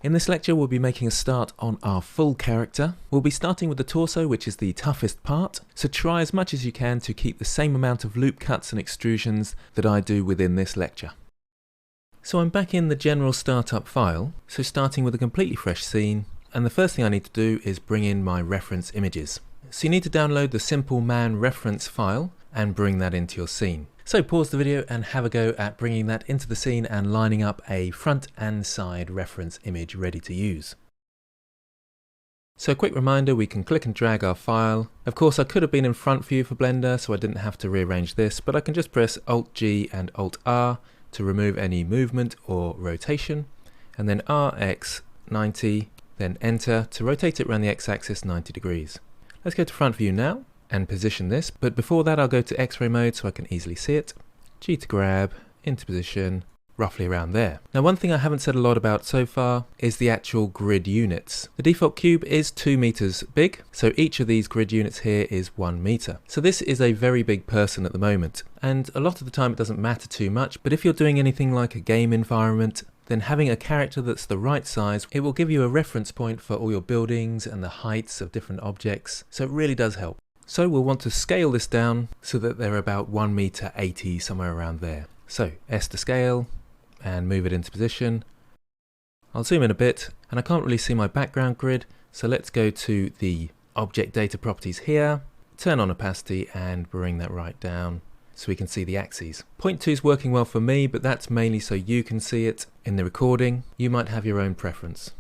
In this lecture we'll be making a start on our full character. We'll be starting with the torso, which is the toughest part, so try as much as you can to keep the same amount of loop cuts and extrusions that I do within this lecture. So I'm back in the general startup file, so starting with a completely fresh scene, and the first thing I need to do is bring in my reference images. So you need to download the Simple Man reference file and bring that into your scene. So pause the video and have a go at bringing that into the scene and lining up a front and side reference image ready to use. So a quick reminder, we can click and drag our file. Of course I could have been in front view for Blender so I didn't have to rearrange this, but I can just press Alt G and Alt R to remove any movement or rotation, and then RX 90, then enter to rotate it around the X-axis 90 degrees. Let's go to front view now and position this, but before that I'll go to X-ray mode so I can easily see it. G to grab, into position, roughly around there. Now one thing I haven't said a lot about so far is the actual grid units. The default cube is 2 meters big, so each of these grid units here is 1 meter. So this is a very big person at the moment, and a lot of the time it doesn't matter too much, but if you're doing anything like a game environment, then having a character that's the right size, it will give you a reference point for all your buildings and the heights of different objects, so it really does help. So we'll want to scale this down so that they're about 1 meter 80, somewhere around there. So S to scale and move it into position. I'll zoom in a bit and I can't really see my background grid, so let's go to the object data properties here, turn on opacity and bring that right down so we can see the axes. 0.2 is working well for me, but that's mainly so you can see it in the recording. You might have your own preference.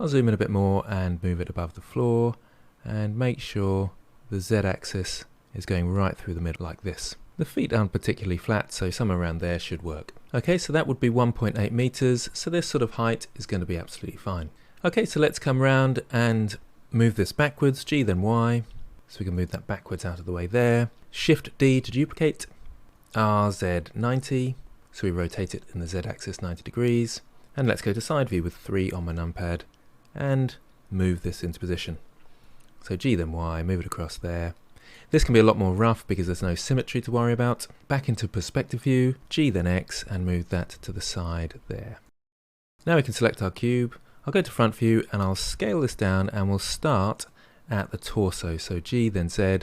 I'll zoom in a bit more and move it above the floor and make sure the Z-axis is going right through the middle like this. The feet aren't particularly flat, so somewhere around there should work. Okay, so that would be 1.8 meters, so this sort of height is going to be absolutely fine. Okay, so let's come around and move this backwards, G then Y, so we can move that backwards out of the way there. Shift D to duplicate, RZ 90, so we rotate it in the Z-axis 90 degrees, and let's go to side view with 3 on my numpad, and move this into position. So G then Y, move it across there. This can be a lot more rough because there's no symmetry to worry about. Back into perspective view, G then X, and move that to the side there. Now we can select our cube. I'll go to front view and I'll scale this down and we'll start at the torso. So G then Z,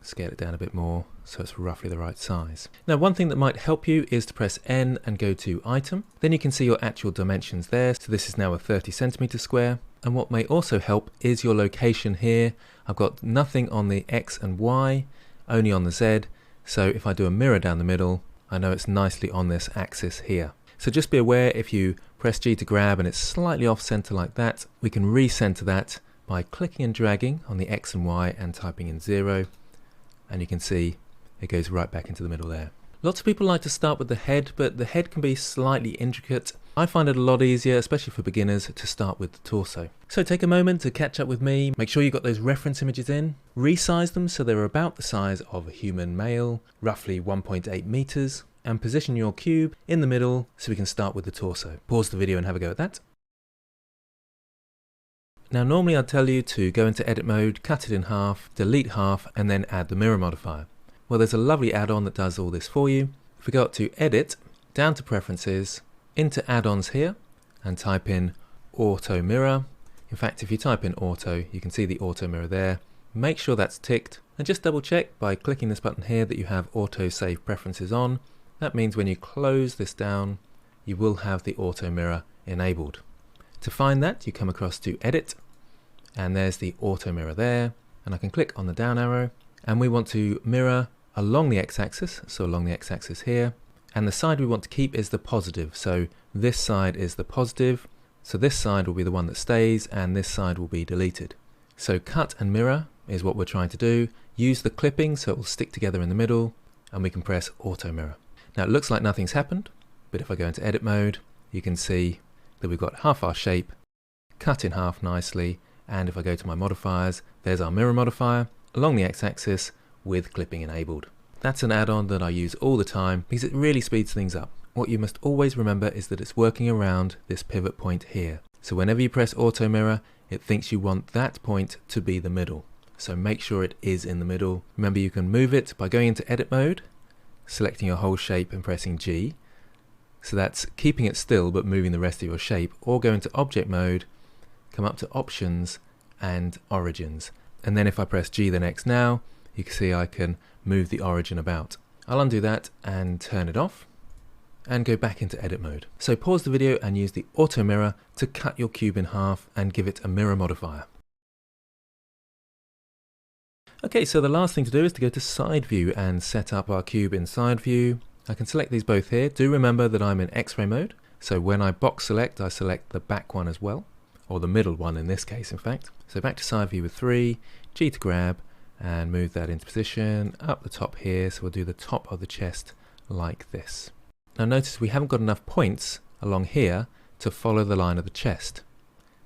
scale it down a bit more so it's roughly the right size. Now one thing that might help you is to press N and go to item. Then you can see your actual dimensions there. So this is now a 30 centimeter square. And what may also help is your location here. I've got nothing on the X and Y, only on the Z. So if I do a mirror down the middle, I know it's nicely on this axis here. So just be aware, if you press G to grab and it's slightly off center like that, we can recenter that by clicking and dragging on the X and Y and typing in 0. And you can see it goes right back into the middle there. Lots of people like to start with the head, but the head can be slightly intricate. I find it a lot easier, especially for beginners, to start with the torso. So take a moment to catch up with me, make sure you got those reference images in, resize them so they're about the size of a human male, roughly 1.8 meters, and position your cube in the middle so we can start with the torso. Pause the video and have a go at that. Now normally I'd tell you to go into edit mode, cut it in half, delete half, and then add the mirror modifier. Well, there's a lovely add-on that does all this for you. If we go up to edit, down to preferences, into add-ons here, and type in auto mirror. In fact, if you type in auto, you can see the auto mirror there. Make sure that's ticked, and just double check by clicking this button here that you have auto save preferences on. That means when you close this down, you will have the auto mirror enabled. To find that, you come across to edit, and there's the auto mirror there, and I can click on the down arrow, and we want to mirror along the X-axis, so along the X-axis here, and the side we want to keep is the positive, so this side is the positive, so this side will be the one that stays and this side will be deleted. So cut and mirror is what we're trying to do. Use the clipping so it will stick together in the middle, and we can press auto mirror. Now it looks like nothing's happened, but if I go into edit mode, you can see that we've got half our shape cut in half nicely, and if I go to my modifiers, there's our mirror modifier along the X-axis with clipping enabled. That's an add-on that I use all the time because it really speeds things up. What you must always remember is that it's working around this pivot point here. So whenever you press auto mirror, it thinks you want that point to be the middle. So make sure it is in the middle. Remember, you can move it by going into edit mode, selecting your whole shape and pressing G, So that's keeping it still but moving the rest of your shape, or go into object mode, come up to options and origins. And then if I press G then X now, you can see I can move the origin about. I'll undo that and turn it off and go back into edit mode. So pause the video and use the auto mirror to cut your cube in half and give it a mirror modifier. Okay, so the last thing to do is to go to side view and set up our cube in side view. I can select these both here. Do remember that I'm in X-ray mode. So when I box select, I select the back one as well, or the middle one in this case, in fact. So back to side view with 3, G to grab, and move that into position up the top here. So we'll do the top of the chest like this. Now notice we haven't got enough points along here to follow the line of the chest.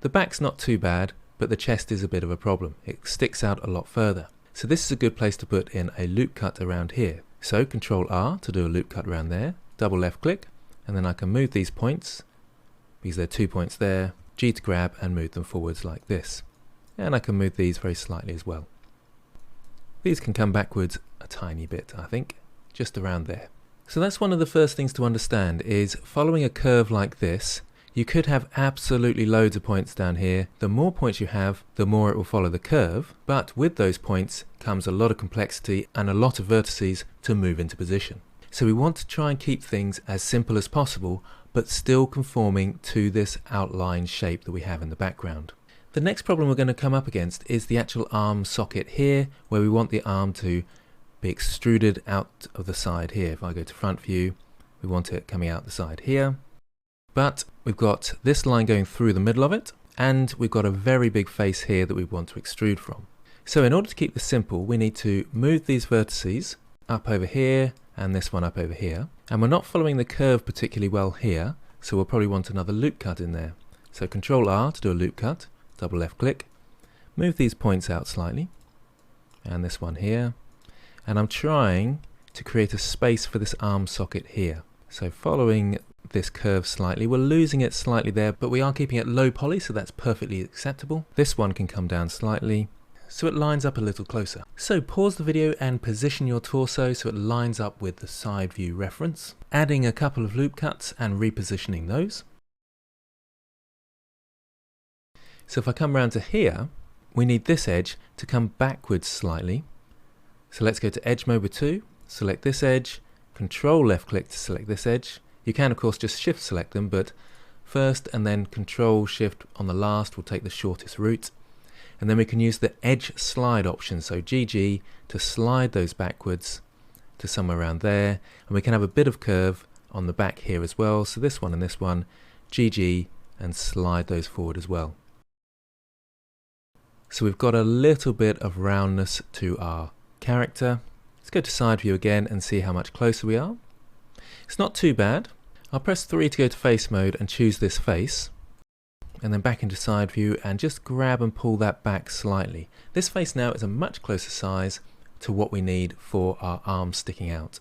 The back's not too bad, but the chest is a bit of a problem. It sticks out a lot further. So this is a good place to put in a loop cut around here. So Control R to do a loop cut around there, double left click, and then I can move these points, because there are 2 points there, G to grab and move them forwards like this. And I can move these very slightly as well. These can come backwards a tiny bit, I think, just around there. So that's one of the first things to understand, is following a curve like this, you could have absolutely loads of points down here. The more points you have, the more it will follow the curve, but with those points comes a lot of complexity and a lot of vertices to move into position. So we want to try and keep things as simple as possible, but still conforming to this outline shape that we have in the background. The next problem we're going to come up against is the actual arm socket here, where we want the arm to be extruded out of the side here. If I go to front view, we want it coming out the side here. But we've got this line going through the middle of it, and we've got a very big face here that we want to extrude from. So in order to keep this simple, we need to move these vertices up over here and this one up over here. And we're not following the curve particularly well here, so we'll probably want another loop cut in there. So Control R to do a loop cut, double left click, move these points out slightly, and this one here. And I'm trying to create a space for this arm socket here. So following this curve slightly, we're losing it slightly there, but we are keeping it low poly, so that's perfectly acceptable. This one can come down slightly, so it lines up a little closer. So pause the video and position your torso so it lines up with the side view reference, adding a couple of loop cuts and repositioning those. So if I come around to here, we need this edge to come backwards slightly. So let's go to edge mode with 2, select this edge, Control left click to select this edge. You can of course just shift select them, but first and then Control Shift on the last will take the shortest route. And then we can use the edge slide option, so GG, to slide those backwards to somewhere around there. And we can have a bit of curve on the back here as well, so this one and this one, GG, and slide those forward as well. So we've got a little bit of roundness to our character. Let's go to side view again and see how much closer we are. It's not too bad. I'll press 3 to go to face mode and choose this face, and then back into side view and just grab and pull that back slightly. This face now is a much closer size to what we need for our arms sticking out.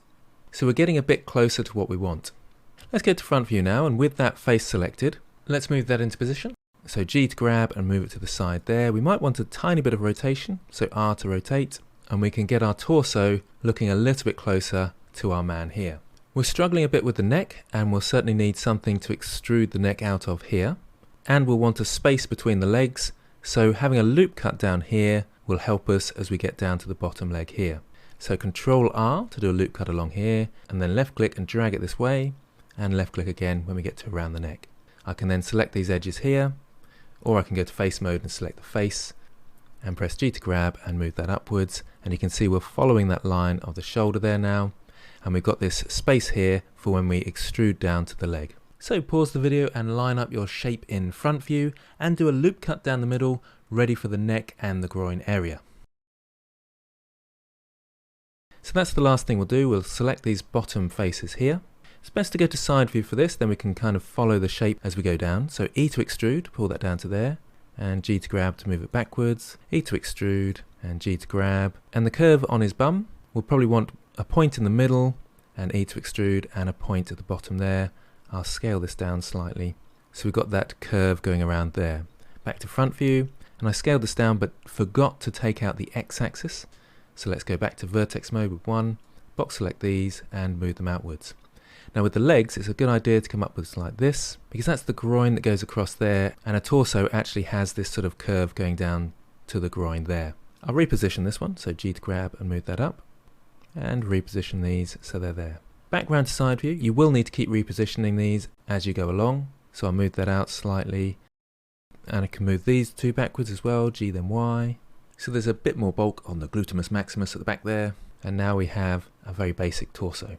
So we're getting a bit closer to what we want. Let's go to front view now, and with that face selected, let's move that into position. So G to grab and move it to the side there. We might want a tiny bit of rotation, so R to rotate, and we can get our torso looking a little bit closer to our man here. We're struggling a bit with the neck, and we'll certainly need something to extrude the neck out of here. And we'll want a space between the legs, so having a loop cut down here will help us as we get down to the bottom leg here. So Control R to do a loop cut along here, and then left click and drag it this way, and left click again when we get to around the neck. I can then select these edges here, or I can go to face mode and select the face, and press G to grab and move that upwards, and you can see we're following that line of the shoulder there now, and we've got this space here for when we extrude down to the leg. So pause the video and line up your shape in front view and do a loop cut down the middle, ready for the neck and the groin area. So that's the last thing we'll do. We'll select these bottom faces here. It's best to go to side view for this, then we can kind of follow the shape as we go down. So E to extrude, pull that down to there, and G to grab to move it backwards, E to extrude, and G to grab. And the curve on his bum, we'll probably want a point in the middle, and E to extrude, and a point at the bottom there. I'll scale this down slightly. So we've got that curve going around there. Back to front view, and I scaled this down but forgot to take out the X-axis. So let's go back to vertex mode with 1, box select these, and move them outwards. Now with the legs, it's a good idea to come up with like this, because that's the groin that goes across there, and a torso actually has this sort of curve going down to the groin there. I'll reposition this one, so G to grab and move that up, and reposition these so they're there. Back round to side view, you will need to keep repositioning these as you go along, so I'll move that out slightly, and I can move these two backwards as well, G then Y. So there's a bit more bulk on the glutamus maximus at the back there, and now we have a very basic torso.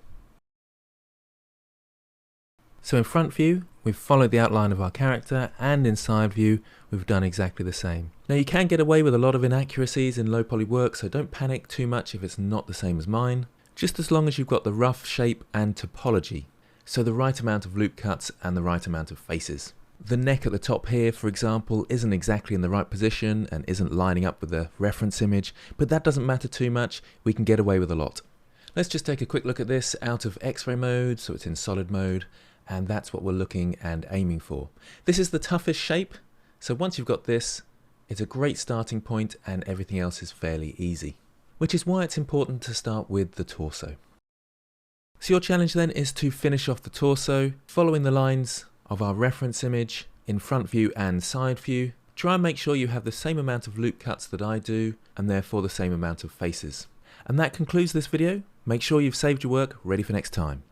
So in front view, we've followed the outline of our character, and in side view, we've done exactly the same. Now you can get away with a lot of inaccuracies in low poly work, so don't panic too much if it's not the same as mine, just as long as you've got the rough shape and topology, so the right amount of loop cuts and the right amount of faces. The neck at the top here, for example, isn't exactly in the right position and isn't lining up with the reference image, but that doesn't matter too much, we can get away with a lot. Let's just take a quick look at this out of X-ray mode, so it's in solid mode, and that's what we're looking and aiming for. This is the toughest shape, so once you've got this, it's a great starting point and everything else is fairly easy, which is why it's important to start with the torso. So your challenge then is to finish off the torso, following the lines of our reference image in front view and side view. Try and make sure you have the same amount of loop cuts that I do, and therefore the same amount of faces. And that concludes this video. Make sure you've saved your work ready for next time.